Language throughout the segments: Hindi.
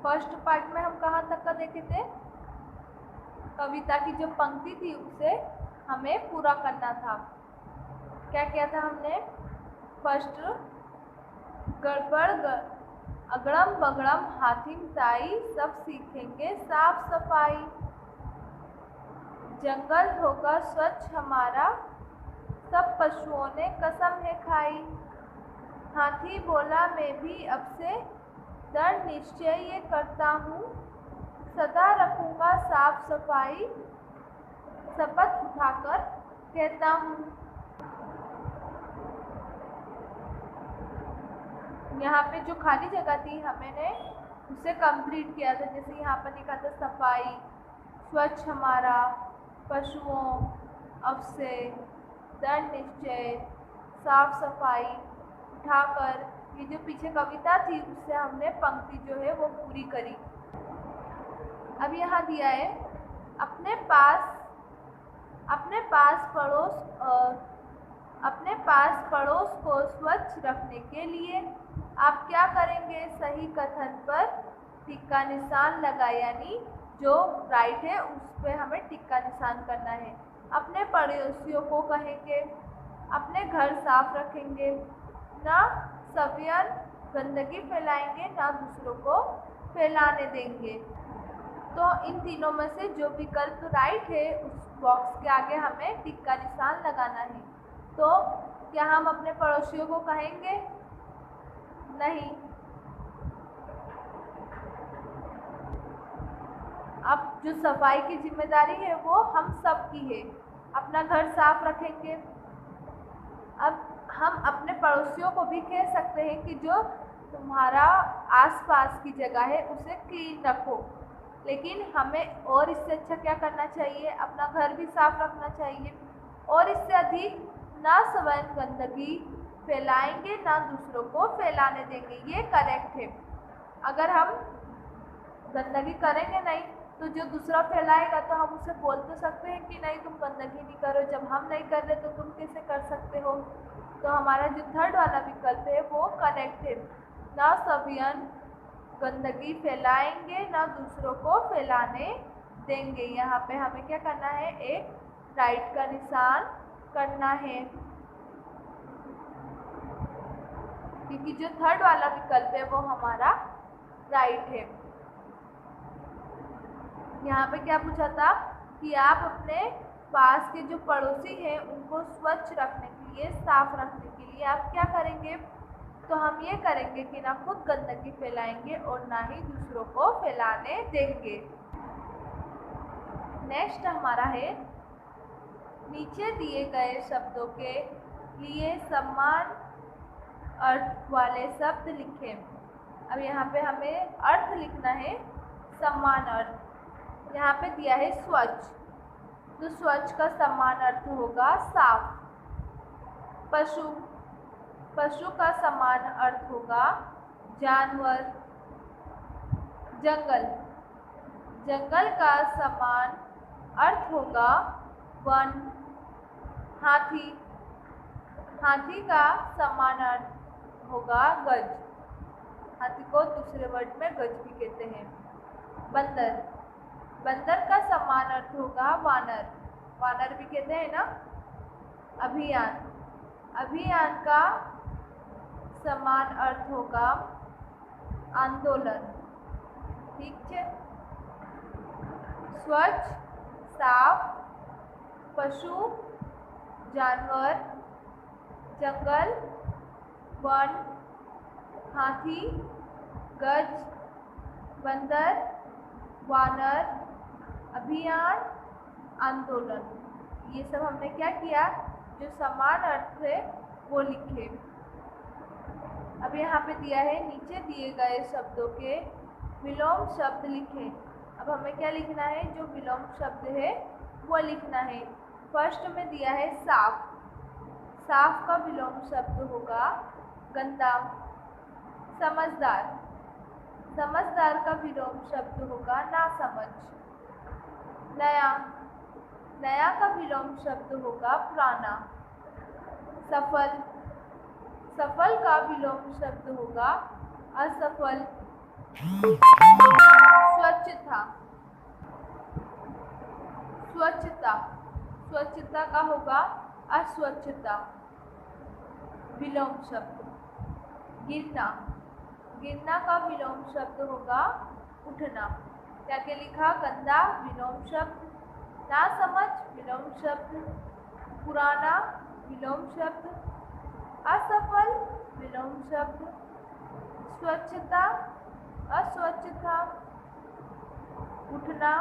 फर्स्ट पार्ट में हम कहाँ तक का देखे थे? कविता की जो पंक्ति थी उसे हमें पूरा करना था। क्या किया था हमने? फर्स्ट गड़बड़ अगड़म बगड़म हाथिम ताई, सब सीखेंगे साफ सफाई। जंगल होगा स्वच्छ हमारा, सब पशुओं ने कसम है खाई। हाथी बोला मैं भी अब से दृढ़ निश्चय ये करता हूँ, सदा रखूंगा साफ सफाई, शपथ उठाकर कहता हूँ। यहाँ पे जो खाली जगह थी हमने उसे कंप्लीट किया था। जैसे यहाँ पर लिखा था सफाई, स्वच्छ हमारा, पशुओं, अब से, दृढ़ निश्चय, साफ सफाई, उठाकर। ये जो पीछे कविता थी उससे हमने पंक्ति जो है वो पूरी करी। अब यहाँ दिया है अपने पास पड़ोस को स्वच्छ रखने के लिए आप क्या करेंगे? सही कथन पर टिक्का निशान लगा, यानी जो राइट है उस पे हमें टिक्का निशान करना है। अपने पड़ोसियों को कहेंगे अपने घर साफ रखेंगे, ना सवियन गंदगी फैलाएंगे, ना दूसरों को फैलाने देंगे। तो इन तीनों में से जो विकल्प राइट है उस बॉक्स के आगे हमें टिक्का निशान लगाना है। तो क्या हम अपने पड़ोसियों को कहेंगे? नहीं। अब जो सफाई की जिम्मेदारी है वो हम सब की है, अपना घर साफ रखेंगे। अब हम अपने पड़ोसियों को भी कह सकते हैं कि जो तुम्हारा आसपास की जगह है उसे क्लीन रखो, लेकिन हमें और इससे अच्छा क्या करना चाहिए? अपना घर भी साफ रखना चाहिए। और इससे अधिक ना स्वयं गंदगी फैलाएंगे, ना दूसरों को फैलाने देंगे। ये करेक्ट है। अगर हम गंदगी करेंगे नहीं तो जो दूसरा फैलाएगा तो हम उसे बोल तो सकते हैं कि नहीं तुम गंदगी नहीं करो, जब हम नहीं कर रहे तो तुम कैसे कर सकते हो। तो हमारा जो थर्ड वाला विकल्प है वो करेक्ट है। ना सवियन गंदगी फैलाएंगे, ना दूसरों को फैलाने देंगे। यहाँ पे हमें क्या करना है? एक राइट का निशान करना है, क्योंकि जो थर्ड वाला विकल्प है वो हमारा राइट है। यहाँ पे क्या पूछा था कि आप अपने पास के जो पड़ोसी हैं उनको स्वच्छ रखने के लिए, साफ रखने के लिए आप क्या करेंगे? तो हम ये करेंगे कि ना खुद गंदगी फैलाएंगे और ना ही दूसरों को फैलाने देंगे। नेक्स्ट हमारा है नीचे दिए गए शब्दों के लिए समान अर्थ वाले शब्द लिखें। अब यहाँ पे हमें अर्थ लिखना है, समान अर्थ। यहाँ पे दिया है स्वच्छ, तो स्वच्छ का समान अर्थ होगा साफ। पशु, पशु का समान अर्थ होगा जानवर। जंगल, जंगल का समान अर्थ होगा वन। हाथी, हाथी का समान अर्थ होगा गज। हाथी को दूसरे वर्ड में गज भी कहते हैं। बंदर, बंदर का समान अर्थ होगा वानर। वानर भी कहते हैं ना। अभियान, अभियान का समान अर्थ होगा आंदोलन। ठीक है। स्वच्छ, साफ, पशु, जानवर, जंगल, वन, हाथी, गज, बंदर, वानर, अभियान, आंदोलन। ये सब हमने क्या किया? जो समान अर्थ है वो लिखे। अब यहाँ पे दिया है नीचे दिए गए शब्दों के विलोम शब्द लिखें। अब हमें क्या लिखना है? जो विलोम शब्द है वो लिखना है। फर्स्ट में दिया है साफ, साफ का विलोम शब्द होगा गंदा। समझदार, समझदार का विलोम शब्द होगा नासमझ। नया, नया का विलोम शब्द होगा पुराना। सफल, सफल का विलोम शब्द होगा असफल। स्वच्छता, स्वच्छता, स्वच्छता का होगा अस्वच्छता, विलोम शब्द। गिरना, गिरना का विलोम शब्द होगा उठना। क्या क्या लिखा? गंदा विलोम शब्द, नासमझ विलोम शब्द, पुराना विलोम शब्द, असफल विलोम शब्द, स्वच्छता अस्वच्छता, उठना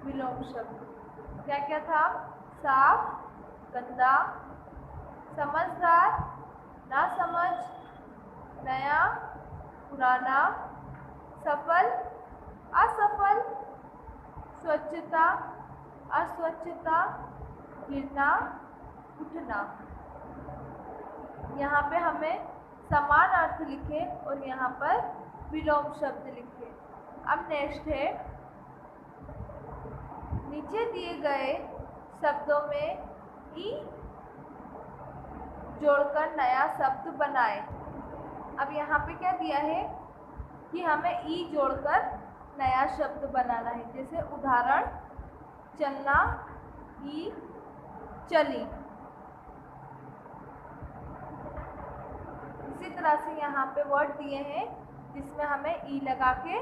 विलोम शब्द। क्या क्या था? साफ, गंदा, समझदार, नासमझ, नया, पुराना, सफल, असफल, स्वच्छता अस्वच्छता, गिरना, उठना। यहाँ पे हमें समान अर्थ लिखे और यहाँ पर विलोम शब्द लिखे। अब नेक्स्ट है, नीचे दिए गए शब्दों में ई जोड़कर नया शब्द बनाएं। अब यहाँ पे क्या दिया है कि हमें ई जोड़कर नया शब्द बनाना है। जैसे उदाहरण, चलना, ई चली। इसी तरह से यहाँ पे वर्ड दिए हैं जिसमें हमें ई लगा के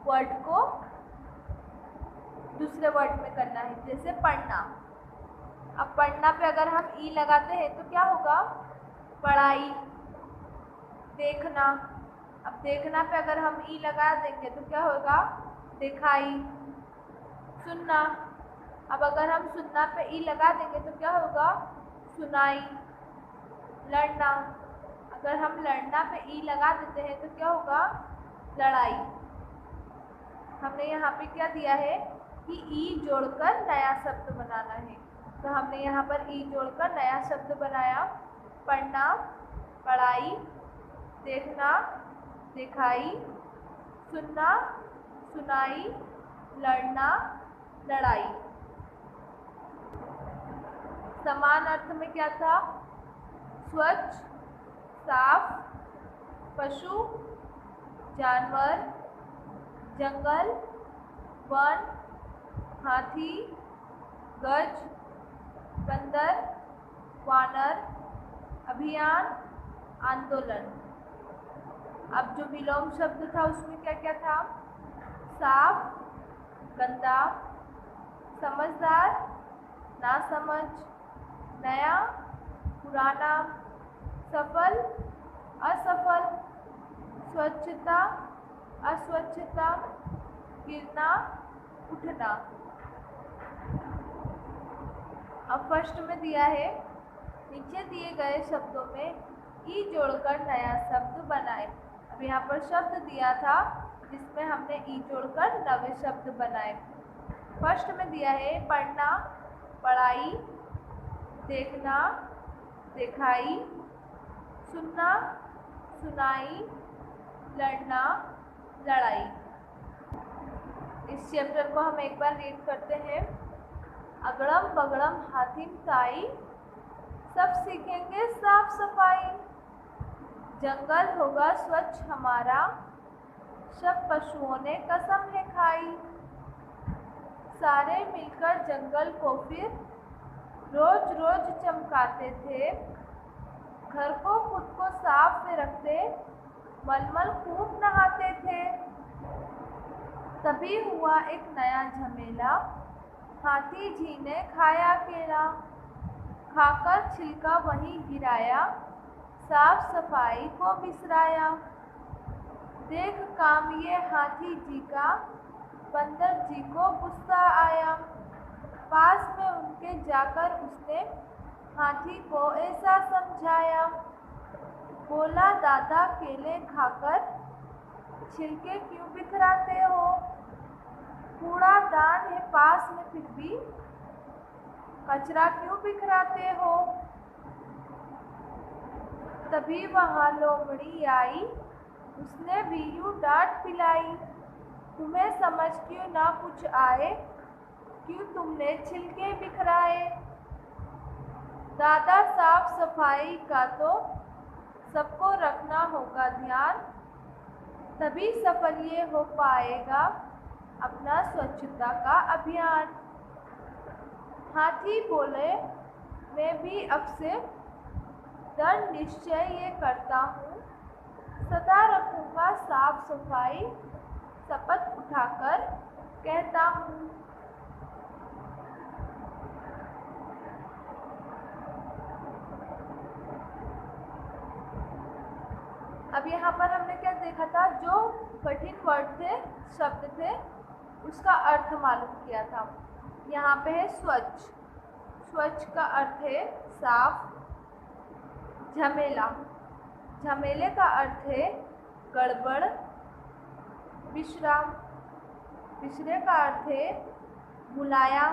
वर्ड को दूसरे वर्ड में करना है। जैसे पढ़ना, अब पढ़ना पे अगर हम ई लगाते हैं तो क्या होगा? पढ़ाई। देखना, अब देखना पे अगर हम ई लगा देंगे तो क्या होगा? दिखाई। सुनना, अब अगर हम सुनना पे ई लगा देंगे तो क्या होगा? सुनाई। लड़ना, अगर हम लड़ना पे ई लगा देते हैं तो क्या होगा? लड़ाई। हमने यहाँ पे क्या दिया है कि ई जोड़कर नया शब्द बनाना है। तो हमने यहाँ पर ई जोड़कर नया शब्द बनाया। पढ़ना, पढ़ाई, देखना, दिखाई, सुनना, सुनाई, लड़ना, लड़ाई। समान अर्थ में क्या था? स्वच्छ, साफ, पशु, जानवर, जंगल, वन, हाथी, गज, बंदर, वानर, अभियान, आंदोलन। अब जो विलोम शब्द था उसमें क्या क्या था? साफ, गंदा, समझदार, नासमझ, नया, पुराना, सफल, असफल, स्वच्छता अस्वच्छता, गिरना, उठना। अब फर्स्ट में दिया है, नीचे दिए गए शब्दों में ई जोड़कर नया शब्द बनाए। अब यहाँ पर शब्द दिया था जिसमें हमने ई जोड़कर नए शब्द बनाए। फर्स्ट में दिया है पढ़ना, पढ़ाई, देखना, दिखाई, सुनना, सुनाई, लड़ना, लड़ाई। इस चैप्टर को हम एक बार रीड करते हैं। अगड़म बगड़म हातिम ताई, सब सीखेंगे साफ सफाई। जंगल होगा स्वच्छ हमारा, सब पशुओं ने कसम है खाई। सारे मिलकर जंगल को फिर रोज रोज चमकाते थे। घर को खुद को साफ में रखते, मलमल खूब नहाते थे। तभी हुआ एक नया झमेला, हाथी जी ने खाया केला। खाकर छिलका वहीं गिराया, साफ सफाई को बिसराया। देख काम ये हाथी जी का, बंदर जी को गुस्सा आया। पास में उनके जाकर उसने हाथी को ऐसा समझाया। बोला दादा केले खाकर छिलके क्यों बिखराते हो। कूड़ादान है पास में फिर भी कचरा क्यों बिखराते हो। तभी वहाँ लोमड़ी आई, उसने भी यूँ डांट पिलाई। तुम्हें समझ क्यों ना कुछ आए, क्यों तुमने छिलके बिखराए। दादा साफ सफाई का तो सबको रखना होगा ध्यान। तभी सफल ये हो पाएगा अपना स्वच्छता का अभियान। हाथी बोले, मैं भी अब से दृढ़ निश्चय ये करता हूँ, सदा रखूँगा साफ सफाई, शपथ उठाकर कहता हूँ। अब यहाँ पर हमने क्या देखा था, जो कठिन वर्ड थे, शब्द थे, उसका अर्थ मालूम किया था। यहाँ पे है स्वच्छ। स्वच्छ का अर्थ है साफ। झमेला, झमेले का अर्थ है गड़बड़। विश्राम, विश्रे का अर्थ है बुलाया।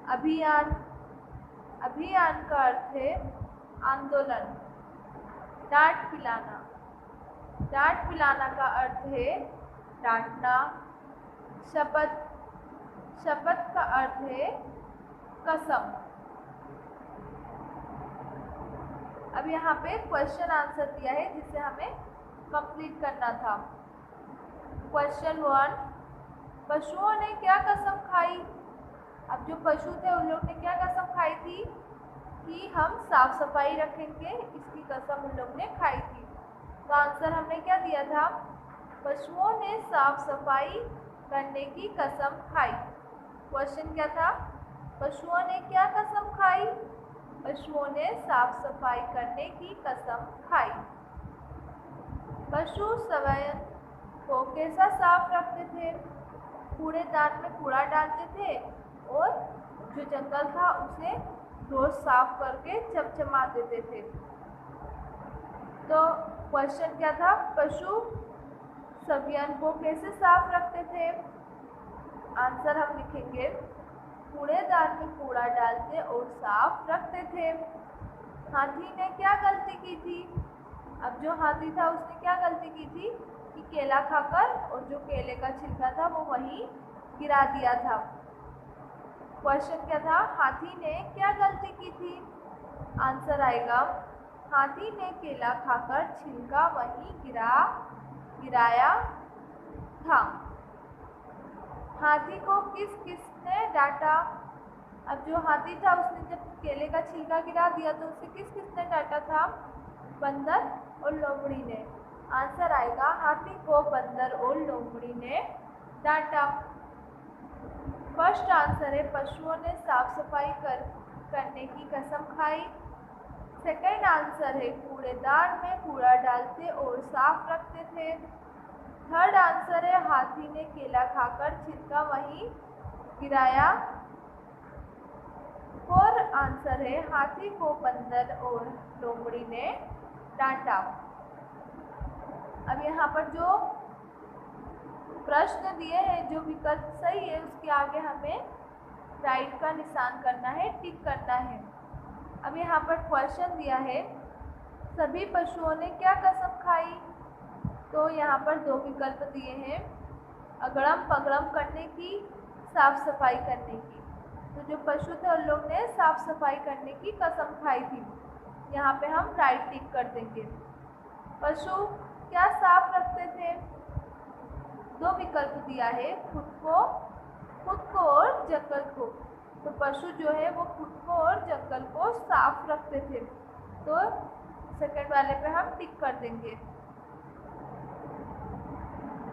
अभियान, अभियान का अर्थ है आंदोलन। डांट पिलाना, डांट पिलाना का अर्थ है डांटना। शपथ, शपथ का अर्थ है कसम। अब यहाँ पे क्वेश्चन आंसर दिया है जिसे हमें कंप्लीट करना था। क्वेश्चन 1, पशुओं ने क्या कसम खाई? अब जो पशु थे उन लोग ने क्या कसम खाई थी कि हम साफ सफाई रखेंगे, इसकी कसम उन लोग ने खाई थी। तो आंसर हमने क्या दिया था, पशुओं ने साफ सफाई करने की कसम खाई। क्वेश्चन क्या था, पशुओं ने क्या कसम खाई? पशुओं ने साफ सफाई करने की कसम खाई। पशु स्वयं को कैसा साफ रखते थे? कूड़ेदान में कूड़ा डालते थे और जो जंगल था उसे रोज साफ करके चमचमा देते थे। तो क्वेश्चन क्या था, पशु स्वयं को कैसे साफ रखते थे? आंसर हम लिखेंगे, कूड़ेदान में कूड़ा डालते और साफ रखते थे। हाथी ने क्या गलती की थी? अब जो हाथी था उसने क्या गलती की थी कि केला खाकर और जो केले का छिलका था वो वहीं गिरा दिया था। क्वेश्चन क्या था, हाथी ने क्या गलती की थी? आंसर आएगा, हाथी ने केला खाकर छिलका वहीं गिराया था। हाथी को किस किसने डांटा? अब जो हाथी था उसने जब केले का छिलका गिरा दिया तो उसे किस किसने डांटा था? बंदर और लोमड़ी ने। आंसर आएगा, हाथी को बंदर और लोमड़ी ने डांटा। फर्स्ट आंसर है, पशुओं ने साफ सफाई करने की कसम खाई। सेकंड आंसर है, कूड़ेदान में कूड़ा डालते और साफ रखते थे। थर्ड आंसर है, हाथी ने केला खाकर छिलका वहीं गिराया। फोर्थ आंसर है, हाथी को बंदर और लोमड़ी ने डांटा। अब यहाँ पर जो प्रश्न दिए हैं, जो विकल्प सही है उसके आगे हमें राइट का निशान करना है, टिक करना है। अब यहाँ पर क्वेश्चन दिया है, सभी पशुओं ने क्या कसम खाई? तो यहाँ पर दो विकल्प दिए हैं, अगड़म पगड़म करने की, साफ सफाई करने की। तो जो पशु थे उन लोग ने साफ सफाई करने की कसम खाई थी। यहाँ पे हम राइट टिक कर देंगे। पशु क्या साफ रखते थे? दो विकल्प दिया है, खुद को और जंगल को। तो पशु जो है वो खुद को और जंगल को साफ रखते थे। तो सेकंड वाले पे हम टिक कर देंगे।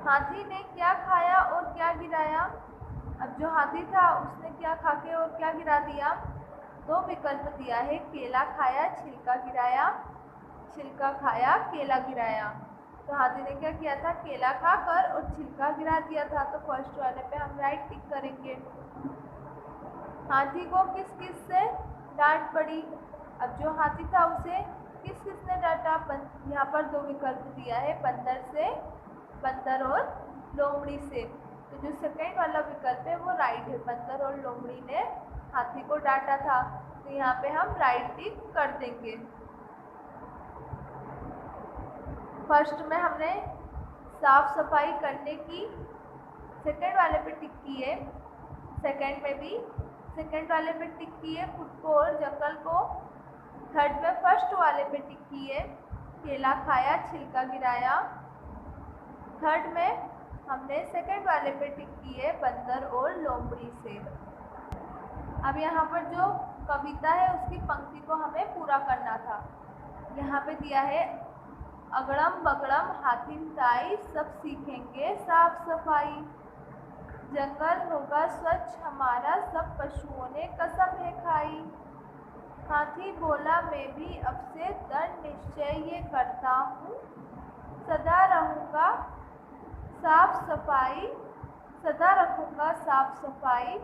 हाथी ने क्या खाया और क्या गिराया? अब जो हाथी था उसने क्या खा के और क्या गिरा दिया? दो विकल्प दिया है, केला खाया छिलका गिराया, छिलका खाया केला गिराया। तो हाथी ने क्या किया था, केला खाकर और छिलका गिरा दिया था। तो फर्स्ट वाले पे हम राइट टिक करेंगे। हाथी को किस किस से डांट पड़ी? अब जो हाथी था उसे किस किस ने डांटा? यहाँ पर दो विकल्प दिया है, बंदर से, बंदर और लोमड़ी से। तो जो सेकंड वाला विकल्प है वो राइट है, बंदर और लोमड़ी ने हाथी को डांटा था। तो यहाँ पे हम राइट टिक कर देंगे। फर्स्ट में हमने साफ सफाई करने की सेकंड वाले पे टिक की है, सेकंड में भी सेकंड वाले पे टिक की है, खुद को और जंगल को। थर्ड में फर्स्ट वाले पे टिक की है, केला खाया छिलका गिराया। थर्ड में हमने सेकंड वाले पे टिक की है बंदर और लोमड़ी से। अब यहाँ पर जो कविता है उसकी पंक्ति को हमें पूरा करना था। यहाँ पे दिया है अगड़म बगड़म हातिम ताई सब सीखेंगे साफ सफाई, जंगल होगा स्वच्छ हमारा सब पशुओं ने कसम है खाई। हाथी बोला मैं भी अब से दृढ़ निश्चय ये करता हूँ, सदा रहूँगा साफ सफाई, सदा रखूँगा साफ सफाई,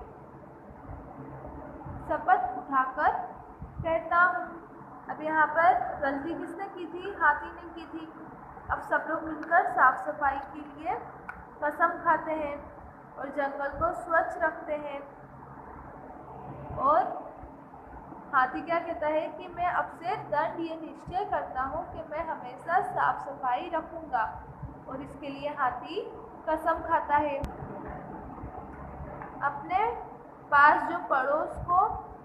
शपथ उठाकर कहता हूँ। अब यहाँ पर गलती किसने की थी? हाथी ने की थी। अब सब लोग मिलकर साफ सफाई के लिए कसम खाते हैं और जंगल को स्वच्छ रखते हैं। और हाथी क्या कहता है कि मैं अब से दृढ़ ये निश्चय करता हूँ कि मैं हमेशा साफ सफाई रखूँगा, और इसके लिए हाथी कसम खाता है। अपने पास जो पड़ोस को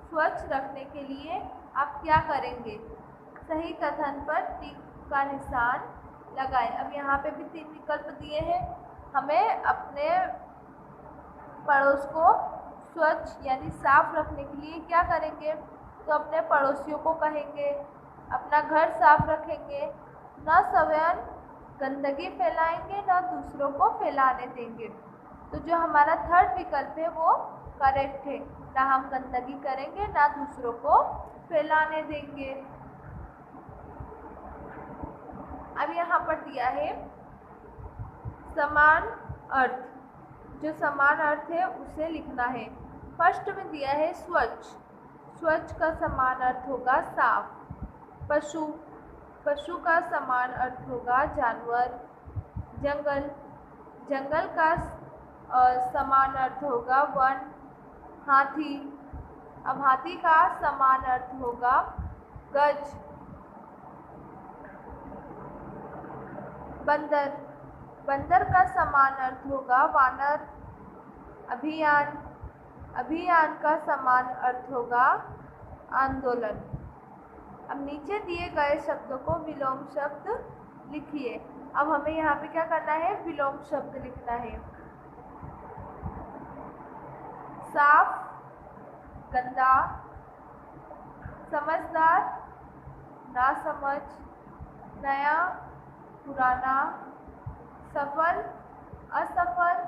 स्वच्छ रखने के लिए आप क्या करेंगे? सही कथन पर टिक का निशान लगाएं। अब यहाँ पे भी 3 विकल्प दिए हैं। हमें अपने पड़ोस को स्वच्छ यानी साफ रखने के लिए क्या करेंगे? तो अपने पड़ोसियों को कहेंगे, अपना घर साफ रखेंगे, न स्वयं गंदगी फैलाएंगे न दूसरों को फैलाने देंगे। तो जो हमारा थर्ड विकल्प है वो करेक्ट है, ना हम गंदगी करेंगे ना दूसरों को फैलाने देंगे। अब यहाँ पर दिया है समान अर्थ, जो समान अर्थ है उसे लिखना है। फर्स्ट में दिया है स्वच्छ, स्वच्छ का समान अर्थ होगा साफ। पशु, पशु का समान अर्थ होगा जानवर। जंगल, जंगल का समान अर्थ होगा वन। हाथी, अब हाथी का समान अर्थ होगा गज। बंदर, बंदर का समान अर्थ होगा वानर। अभियान, अभियान का समान अर्थ होगा आंदोलन। अब नीचे दिए गए शब्दों को विलोम शब्द लिखिए। अब हमें यहाँ पे क्या करना है? विलोम शब्द लिखना है। साफ, गंदा, समझदार, नासमझ, नया, पुराना, सफल, असफल,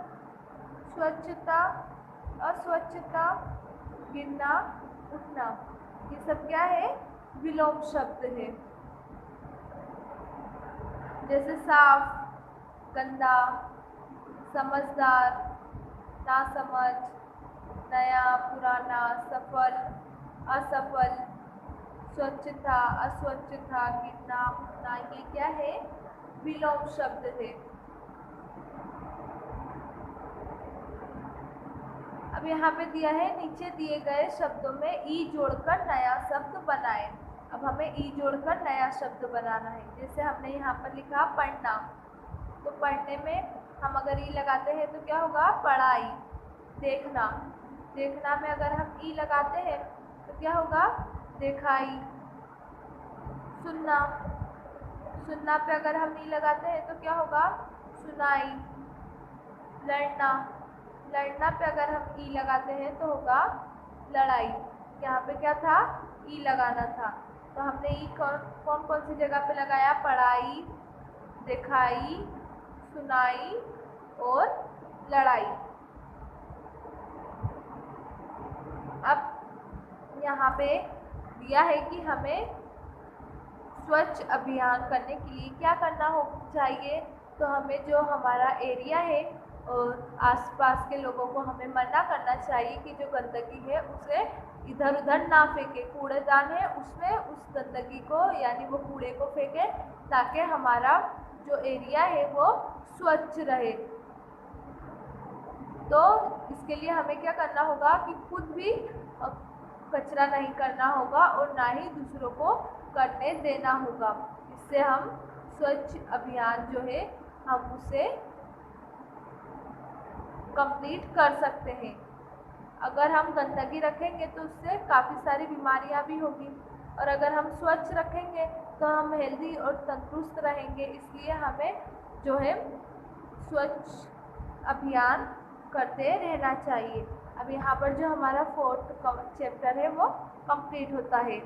स्वच्छता, अस्वच्छता, गिरना, उठना, ये सब क्या है? विलोम शब्द है। जैसे साफ, गंदा, समझदार, नासमझ, नया, पुराना, सफल, असफल, स्वच्छता, अस्वच्छता, गिरना, उठना, ये क्या है? विलोम शब्द है। अब यहाँ पे दिया है नीचे दिए गए शब्दों में ई जोड़कर नया शब्द बनाएं। अब हमें ई जोड़कर नया शब्द बनाना है। जैसे हमने यहाँ पर लिखा पढ़ना, तो पढ़ने में हम अगर ई लगाते हैं तो क्या होगा? पढ़ाई। देखना, देखना में अगर हम ई लगाते हैं तो क्या होगा? दिखाई। सुनना, सुनना पे अगर हम ई लगाते हैं तो क्या होगा? सुनाई। लड़ना, लड़ना पे अगर हम ई लगाते हैं तो होगा लड़ाई। यहाँ पे क्या था? ई लगाना था, तो हमने ई कौन कौन सी जगह पे लगाया? पढ़ाई, दिखाई, सुनाई और लड़ाई। अब यहाँ पे दिया है कि हमें स्वच्छ अभियान करने के लिए क्या करना चाहिए। तो हमें जो हमारा एरिया है और आसपास के लोगों को हमें मना करना चाहिए कि जो गंदगी है उसे इधर उधर ना फेंके। कूड़ेदान है उसमें उस गंदगी को यानी वो कूड़े को फेंके, ताकि हमारा जो एरिया है वो स्वच्छ रहे। तो इसके लिए हमें क्या करना होगा कि खुद भी कचरा नहीं करना होगा और ना ही दूसरों को करने देना होगा। इससे हम स्वच्छ अभियान जो है हम उसे कंप्लीट कर सकते हैं। अगर हम गंदगी रखेंगे तो उससे काफ़ी सारी बीमारियां भी होगी, और अगर हम स्वच्छ रखेंगे तो हम हेल्दी और तंदुरुस्त रहेंगे। इसलिए हमें जो है स्वच्छ अभियान करते रहना चाहिए। अब यहाँ पर जो हमारा 4th चैप्टर है वो कंप्लीट होता है।